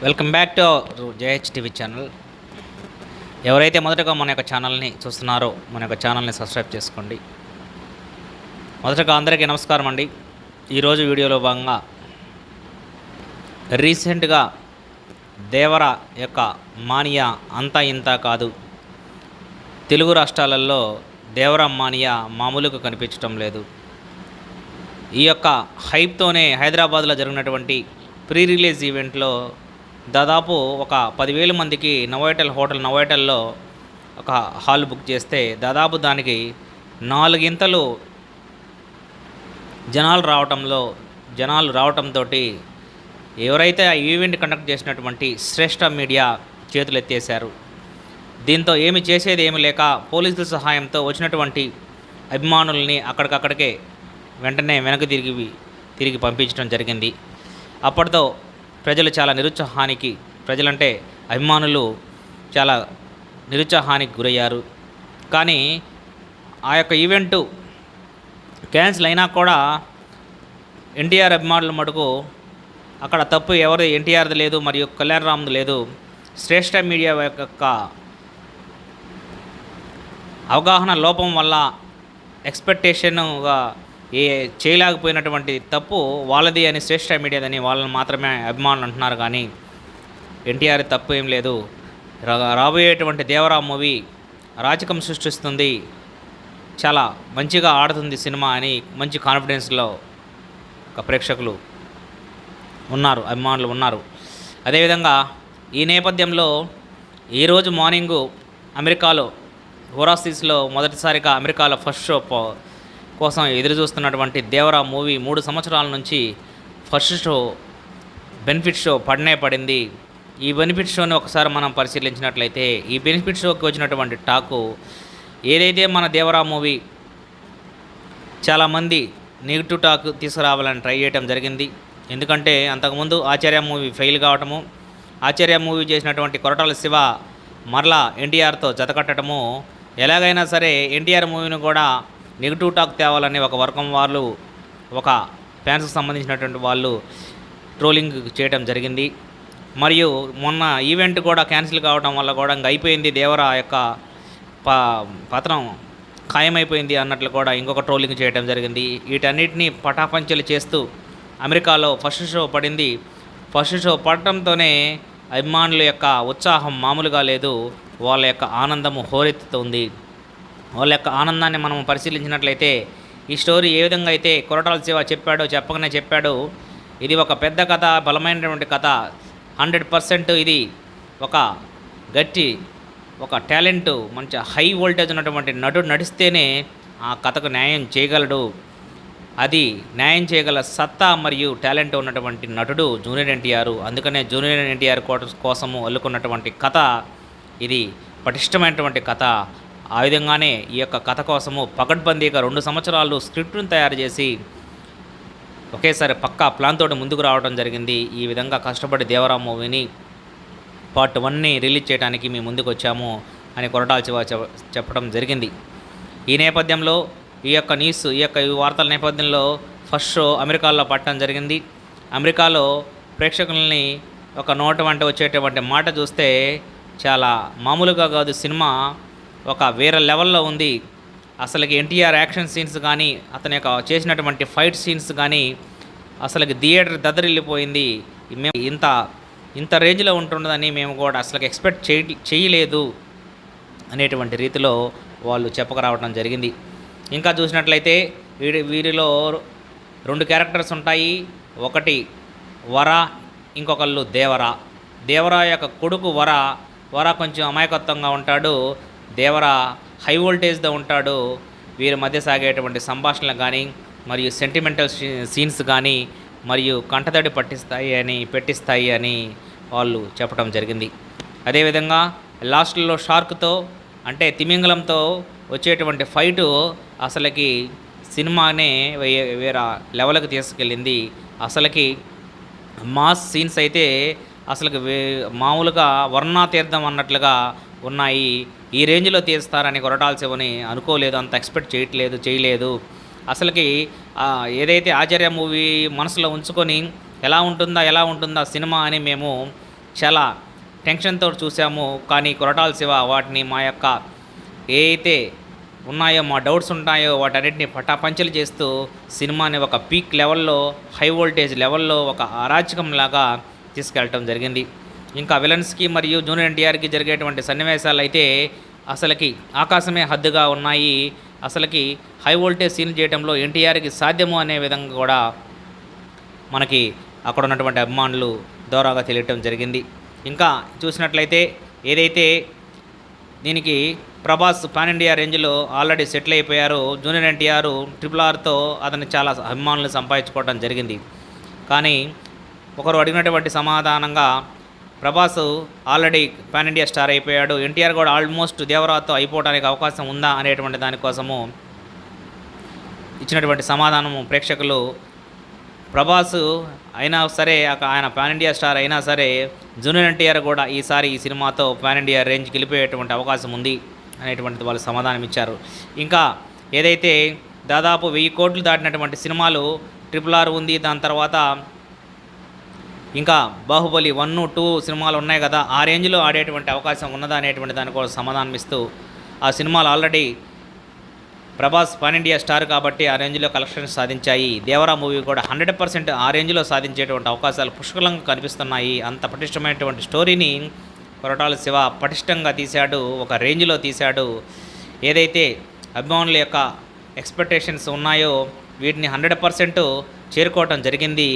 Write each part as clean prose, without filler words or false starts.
Welcome back to JH TV channel. ఎవరైతే మొదటగా మన యొక్క ఛానల్ని చూస్తున్నారో మన యొక్క ఛానల్ని సబ్స్క్రైబ్ చేసుకోండి. మొదటగా అందరికీ నమస్కారం అండి. ఈరోజు వీడియోలో భాగంగా రీసెంట్గా దేవర యొక్క మానియా అంతా ఇంత కాదు. తెలుగు రాష్ట్రాలలో దేవర మానియా మామూలుగా కనిపించడం లేదు. ఈ యొక్క హైప్తోనే హైదరాబాద్లో జరిగినటువంటి ప్రీ రిలీజ్ ఈవెంట్లో దాదాపు ఒక 10,000 మందికి నవోటల్లో ఒక హాల్ బుక్ చేస్తే దాదాపు దానికి 4 ఇంతలు జనాలు రావటంతో ఎవరైతే ఆ ఈవెంట్ కండక్ట్ చేసినటువంటి శ్రేష్ఠ మీడియా చేతులు ఎత్తేశారు. దీంతో ఏమి చేసేది ఏమి లేక పోలీసుల సహాయంతో వచ్చినటువంటి అభిమానుల్ని అక్కడికక్కడికే వెంటనే వెనక్కి తిరిగి పంపించడం జరిగింది. అప్పటితో ప్రజలు చాలా ప్రజలంటే అభిమానులు చాలా నిరుత్సాహానికి గురయ్యారు. కానీ ఆ యొక్క ఈవెంటు క్యాన్సిల్ అయినా కూడా ఎన్టీఆర్ అభిమానుల మటుకు అక్కడ తప్పు ఎవరు ఎన్టీఆర్ది లేదు, మరియు కళ్యాణరామ్ది లేదు. శ్రేష్ఠ మీడియా యొక్క అవగాహన లోపం వల్ల ఎక్స్పెక్టేషన్గా చేయలేకపోయినటువంటి తప్పు వాళ్ళది అని శ్రేష్ఠ మీడియాదని వాళ్ళని మాత్రమే అభిమానులు అంటున్నారు. కానీ ఎన్టీఆర్ తప్పు ఏం లేదు. రాబోయేటువంటి దేవరా మూవీ రాజకం సృష్టిస్తుంది, చాలా మంచిగా ఆడుతుంది సినిమా అని మంచి కాన్ఫిడెన్స్లో ఒక ప్రేక్షకులు ఉన్నారు, అభిమానులు ఉన్నారు. అదేవిధంగా ఈ నేపథ్యంలో ఈరోజు మార్నింగు అమెరికాలో ఓరాసిస్లో మొదటిసారిగా అమెరికాలో ఫస్ట్ షో కోసం ఎదురు చూస్తున్నటువంటి దేవరా మూవీ 3 సంవత్సరాల నుంచి ఫస్ట్ షో బెనిఫిట్ షో పడింది. ఈ బెనిఫిట్ షోని ఒకసారి మనం పరిశీలించినట్లయితే ఈ బెనిఫిట్ షోకి వచ్చినటువంటి టాకు ఏదైతే మన దేవరా మూవీ చాలామంది నెగిటివ్ టాక్ తీసుకురావాలని ట్రై చేయడం జరిగింది. ఎందుకంటే అంతకుముందు ఆచార్య మూవీ ఫెయిల్ కావటము, ఆచార్య మూవీ చేసినటువంటి కొరటాల శివ మరలా ఎన్టీఆర్తో జతకట్టడము, ఎలాగైనా సరే ఎన్టీఆర్ మూవీని కూడా నెగిటివ్ టాక్ తేవాలని ఒక వర్గం వాళ్ళు, ఒక ఫ్యాన్స్కి సంబంధించినటువంటి వాళ్ళు ట్రోలింగ్ చేయడం జరిగింది. మరియు మొన్న ఈవెంట్ కూడా క్యాన్సిల్ కావడం వల్ల కూడా ఇంక అయిపోయింది, దేవర యొక్క పతనం ఖాయమైపోయింది అన్నట్లు కూడా ఇంకొక ట్రోలింగ్ చేయడం జరిగింది. వీటన్నిటినీ పటాపంచలు చేస్తూ అమెరికాలో ఫస్ట్ షో పడింది. ఫస్ట్ షో పడటంతోనే అభిమానుల యొక్క ఉత్సాహం మామూలుగా లేదు, వాళ్ళ యొక్క ఆనందము హోరెత్తుతుంది. వాళ్ళ యొక్క ఆనందాన్ని మనం పరిశీలించినట్లయితే ఈ స్టోరీ ఏ విధంగా అయితే కొరటాల శివ చెప్పగానే చెప్పాడు, ఇది ఒక పెద్ద కథ, బలమైనటువంటి కథ, 100% ఇది ఒక గట్టి ఒక టాలెంట్, మంచి హై వోల్టేజ్ ఉన్నటువంటి నటుడు నడిస్తేనే ఆ కథకు న్యాయం చేయగలడు. అది న్యాయం చేయగల సత్తా మరియు టాలెంట్ ఉన్నటువంటి నటుడు జూనియర్ ఎన్టీఆర్. అందుకనే జూనియర్ ఎన్టీఆర్ కోసము అల్లుకున్నటువంటి కథ ఇది పటిష్టమైనటువంటి కథ. ఆ విధంగానే ఈ యొక్క కథ కోసము పకడ్బందీగా 2 సంవత్సరాలు స్క్రిప్ట్ను తయారు చేసి ఒకేసారి పక్కా ప్లాన్ తోటి ముందుకు రావడం జరిగింది. ఈ విధంగా కష్టపడి దేవరా మూవీని పార్ట్ 1ని రిలీజ్ చేయడానికి మేము ముందుకు వచ్చాము అని కొరటాల శివ చెప్పడం జరిగింది. ఈ నేపథ్యంలో ఈ యొక్క వార్తల నేపథ్యంలో ఫస్ట్ షో అమెరికాలో పట్టడం జరిగింది. అమెరికాలో ప్రేక్షకుల్ని ఒక నోట వెంట వచ్చేటువంటి మాట చూస్తే చాలా మామూలుగా కాదు, సినిమా ఒక వేరే లెవెల్లో ఉంది. అసలుకి ఎన్టీఆర్ యాక్షన్ సీన్స్ కానీ అతని యొక్క చేసినటువంటి ఫైట్ సీన్స్ కానీ అసలుకి థియేటర్ దద్దరిల్లిపోయింది. మేము ఇంత రేంజ్లో ఉంటుందని మేము కూడా అసలు ఎక్స్పెక్ట్ చేయలేదు అనేటువంటి రీతిలో వాళ్ళు చెప్పకరావడం జరిగింది. ఇంకా చూసినట్లయితే వీరిలో 2 క్యారెక్టర్స్ ఉంటాయి. ఒకటి వర, ఇంకొకళ్ళు దేవర యొక్క కొడుకు వర కొంచెం అమాయకత్వంగా ఉంటాడు, దేవర హై వోల్టేజ్తో ఉంటాడు. వీరి మధ్య సాగేటువంటి సంభాషణలు కానీ మరియు సెంటిమెంటల్ సీన్స్ కానీ మరియు కంటతడి పెట్టిస్తాయి అని వాళ్ళు చెప్పడం జరిగింది. అదేవిధంగా లాస్ట్లో షార్క్తో అంటే తిమింగలంతో వచ్చేటువంటి ఫైటు అసలుకి సినిమానే వేరే లెవెల్కి తీసుకెళ్ళింది. అసలుకి మాస్ సీన్స్ అయితే అసలుకి మామూలుగా వర్ణాతీర్థం అన్నట్లుగా ఉన్నాయి. ఈ రేంజ్లో తీస్తారని కొరటాల శివని అనుకోలేదు, అంత ఎక్స్పెక్ట్ చేయలేదు. అసలుకి ఏదైతే ఆచార్య మూవీ మనసులో ఉంచుకొని ఎలా ఉంటుందా సినిమా అని మేము చాలా టెన్షన్తో చూసాము. కానీ కొరటాల శివ వాటిని మా యొక్క ఏ అయితే ఉన్నాయో మా డౌట్స్ ఉంటాయో వాటన్నిటిని పటాపంచలు చేస్తూ సినిమాని ఒక పీక్ లెవెల్లో, హై వోల్టేజ్ లెవెల్లో ఒక అరాచకంలాగా తీసుకెళ్ళటం జరిగింది. ఇంకా విలన్స్కి మరియు జూనియర్ ఎన్టీఆర్కి జరిగేటువంటి సన్నివేశాలు అయితే అసలుకి ఆకాశమే హద్దుగా ఉన్నాయి. అసలుకి హై వోల్టేజ్ సీన్ చేయడంలో ఎన్టీఆర్కి సాధ్యము అనే విధంగా కూడా మనకి అక్కడ ఉన్నటువంటి అభిమానులు దూరాగా తెలియటం జరిగింది. ఇంకా చూసినట్లయితే ఏదైతే దీనికి ప్రభాస్ పాన్ ఇండియా రేంజ్లో ఆల్రెడీ సెటిల్ అయిపోయారు. జూనియర్ ఎన్టీఆర్ RRRతో అతను చాలా అభిమానులు సంపాదించుకోవడం జరిగింది. కానీ ఒకరు అడిగినటువంటి సమాధానంగా Prabhas already pan India star అయిపోయాడు, ఎన్టీఆర్ కూడా ఆల్మోస్ట్ దేవరాతో అయిపోవడానికి అవకాశం ఉందా అనేటువంటి దానికోసము ఇచ్చినటువంటి సమాధానము ప్రేక్షకులు ప్రభాస్ అయినా సరే ఆయన పాన్ ఇండియా స్టార్ అయినా సరే జూనియర్ ఎన్టీఆర్ కూడా ఈసారి ఈ సినిమాతో పాన్ ఇండియా రేంజ్కి వెళ్ళిపోయేటువంటి అవకాశం ఉంది అనేటువంటిది వాళ్ళు సమాధానం ఇచ్చారు. ఇంకా ఏదైతే దాదాపు 1000 కోట్లు దాటినటువంటి సినిమాలు RRR ఉంది, దాని తర్వాత ఇంకా బాహుబలి 1, 2 సినిమాలు ఉన్నాయి కదా, ఆ రేంజ్లో ఆడేటువంటి అవకాశం ఉన్నదా అనేటువంటి దానికోసం సమాధానం ఇస్తూ ఆ సినిమాలు already Prabhas pan India star కాబట్టి ఆ రేంజ్లో కలెక్షన్స్ సాధించాయి. దేవరా మూవీ కూడా 100% ఆ రేంజ్లో సాధించేటువంటి అవకాశాలు పుష్కలంగా కనిపిస్తున్నాయి. అంత పటిష్టమైనటువంటి స్టోరీని కొరటాల శివ పటిష్టంగా తీశాడు, ఒక రేంజ్లో తీశాడు. ఏదైతే అభిమానుల యొక్క ఎక్స్పెక్టేషన్స్ ఉన్నాయో వీటిని 100% చేరుకోవటం జరిగింది.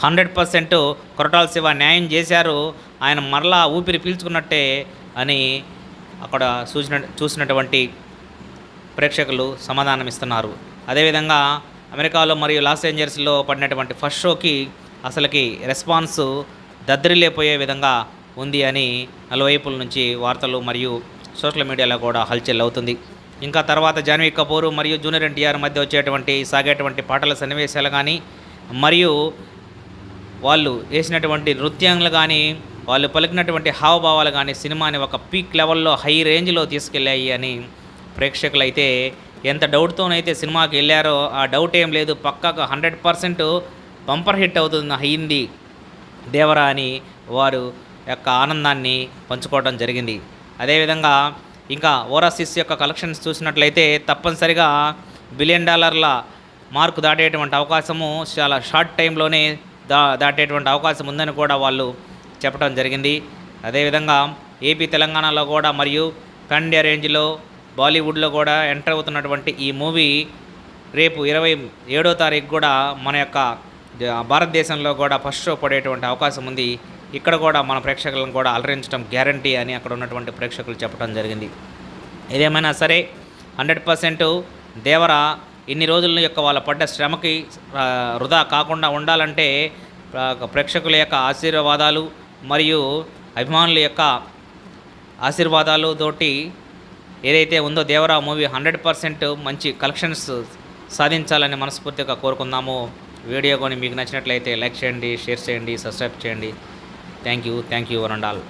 100% కొరటాల శివ న్యాయం చేశారు. ఆయన మరలా ఊపిరి పీల్చుకున్నట్టే అని అక్కడ చూసినటువంటి ప్రేక్షకులు సమాధానం ఇస్తున్నారు. అదేవిధంగా అమెరికాలో మరియు లాస్ ఏంజల్స్లో పడినటువంటి ఫస్ట్ షోకి అసలుకి రెస్పాన్స్ దద్దరిల్లిపోయే విధంగా ఉంది అని నలువైపుల నుంచి వార్తలు మరియు సోషల్ మీడియాలో కూడా హల్చల్ అవుతుంది. ఇంకా తర్వాత జాన్వీ కపూర్ మరియు జూనియర్ ఎన్టీఆర్ మధ్య వచ్చేటువంటి సాగేటువంటి పాటల సన్నివేశాలు కానీ మరియు వాళ్ళు వేసినటువంటి నృత్యాలు కానీ వాళ్ళు పలికినటువంటి హావభావాలు కానీ సినిమాని ఒక పీక్ లెవెల్లో హై రేంజ్లో తీసుకెళ్ళాయి అని ప్రేక్షకులు అయితే ఎంత డౌట్తోనైతే సినిమాకి వెళ్ళారో ఆ డౌట్ ఏం లేదు, పక్కాగా 100% బంపర్ హిట్ అవుతుంది అయింది దేవరా అని వారు యొక్క ఆనందాన్ని పంచుకోవడం జరిగింది. అదేవిధంగా ఇంకా ఓరాసిస్ యొక్క కలెక్షన్స్ చూసినట్లయితే తప్పనిసరిగా $1 బిలియన్ మార్కు దాటేటువంటి అవకాశము చాలా షార్ట్ టైంలోనే దాటేటువంటి అవకాశం ఉందని కూడా వాళ్ళు చెప్పడం జరిగింది. అదేవిధంగా ఏపీ తెలంగాణలో కూడా మరియు పాన్ ఇండియా రేంజ్లో బాలీవుడ్లో కూడా ఎంటర్ అవుతున్నటువంటి ఈ మూవీ రేపు 27వ తారీఖు కూడా మన యొక్క భారతదేశంలో కూడా ఫస్ట్ షో పడేటువంటి అవకాశం ఉంది. ఇక్కడ కూడా మన ప్రేక్షకులను కూడా అలరించడం గ్యారంటీ అని అక్కడ ఉన్నటువంటి ప్రేక్షకులు చెప్పడం జరిగింది. ఏదేమైనా సరే 100% దేవర ఇన్ని రోజుల యొక్క వాళ్ళ పడ్డ శ్రమకి వృధా కాకుండా ఉండాలంటే ప్రేక్షకుల యొక్క ఆశీర్వాదాలు మరియు అభిమానుల యొక్క ఆశీర్వాదాలు తోటి ఏదైతే ఉందో దేవరా మూవీ 100% మంచి కలెక్షన్స్ సాధించాలని మనస్ఫూర్తిగా కోరుకుందాము. వీడియో కొని మీకు నచ్చినట్లయితే లైక్ చేయండి, షేర్ చేయండి, సబ్స్క్రైబ్ చేయండి. Thank you one and all.